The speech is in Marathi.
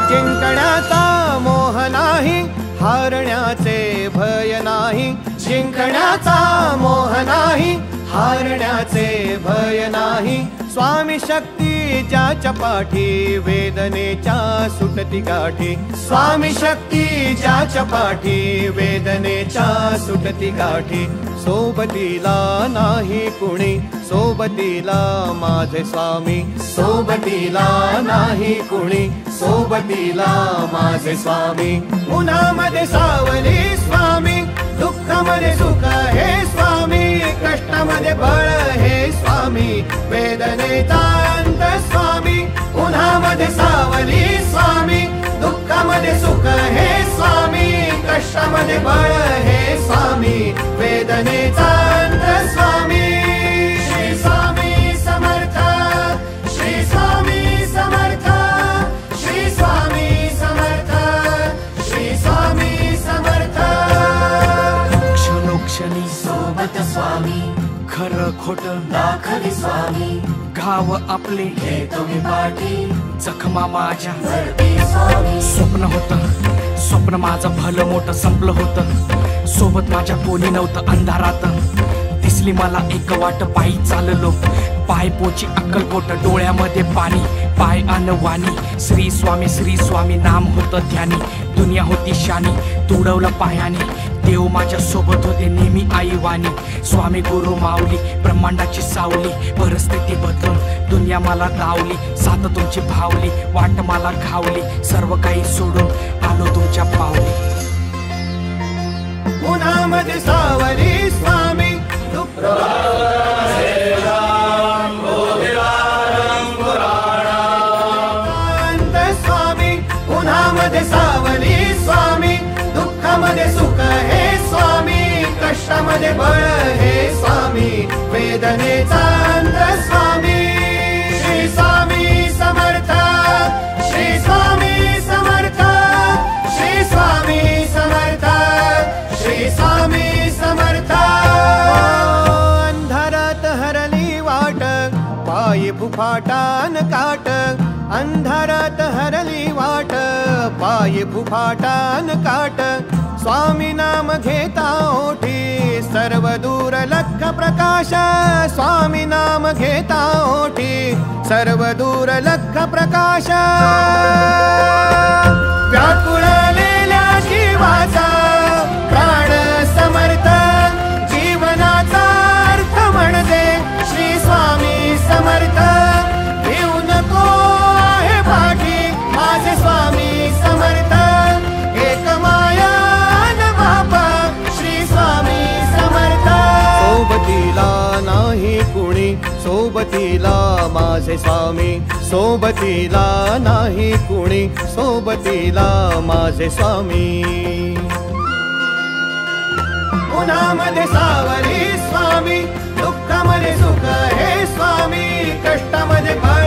जिंकण्याचा मोह नाही, हारण्याचे भय नाही. जिंकण्याचा मोह नाही, हारण्याचे भय नाही. स्वामी शक्ती ज्याच्या पाठी, वेदनेच्या सुटती गाठी. स्वामी शक्ती ज्याच्या पाठी, वेदनेच्या सुटती गाठी. सोबतीला नाही कुणी, सोबतीला माझे स्वामी. सोबतीला नाही कुणी, सोबतीला माझे स्वामी. उन्हामध्ये सावली स्वामी, दुःखामध्ये सुख हे स्वामी. कष्टामध्ये बळ हे स्वामी, वेदनेचा अंत स्वामी. उन्हामध्ये सावली स्वामी, दुःखामध्ये सुख हे स्वामी. कष्टामध्ये बळ हे स्वामी, वेदनेचा अंत स्वामी. श्री स्वामी समर्थ, श्री स्वामी समर्थ, श्री स्वामी समर्थ, श्री स्वामी समर्थ. क्षणोक्षणी सोबत स्वामी, खरं खोटं दाखवी स्वामी. घाव आपले हे तुम्ही पाठी, जखमा माझ्या भरती स्वामी. स्वप्न होतं, स्वप्न माझं भलं मोठं संपलं होतं. सोबत माझ्या कोणी नव्हतं अंधारात. दिसली मला एक वाट, पायी चाललो पाय पोची अक्कलकोट. डोळ्यामध्ये पाणी, पाय अनवाणी. श्री स्वामी नाम होतं ध्यानी. दुनिया होती शानी, तुडवलं पायाने. देव माझ्या सोबत होते नेहमी आईवानी. स्वामी गुरु माऊली, ब्रह्मांडाची सावली. परिस्थिती बदलून दुनिया मला दावली. साथ तुमची भावली, वाट मला घावली. सर्व काही सोडून आलो तुमच्या पावली. उन्हामध्ये सावली स्वामी, स्वामी. उन्हामध्ये सावली स्वामी, दुःखामध्ये सुख हे स्वामी. कष्टामध्ये बळ हे स्वामी, वेदनेचा अंत स्वामी. श्री स्वामी समर्थ, श्री स्वामी समर्थ, श्री स्वामी समर्थ, श्री स्वामी समर्थ. अंधारात हरली वाट, पायी फुफाटान काट. अंधारात हरली वाट, पायी फुफाटान काट. स्वामी नाम घेता ओठी, सर्व दूर लख प्रकाश. स्वामी नाम घेता ओठी, सर्व दूर लख प्रकाश. व्याकुळलेल्या जीवाचा प्राण समर्थ, जीवनाचा अर्थ म्हणजे श्री स्वामी समर्थ. घेऊ नको आहे पाठी, माझे स्वामी समर्थ. एक माया न बापा, श्री स्वामी समर्थ. सोबतीला नाही कुणी, सोबतीला माझे स्वामी. सोबतीला नाही कुणी, सोबतीला माझे स्वामी. उन्हामध्ये सावली स्वामी, दुःखामध्ये सुख हे स्वामी. कष्टामध्ये बळ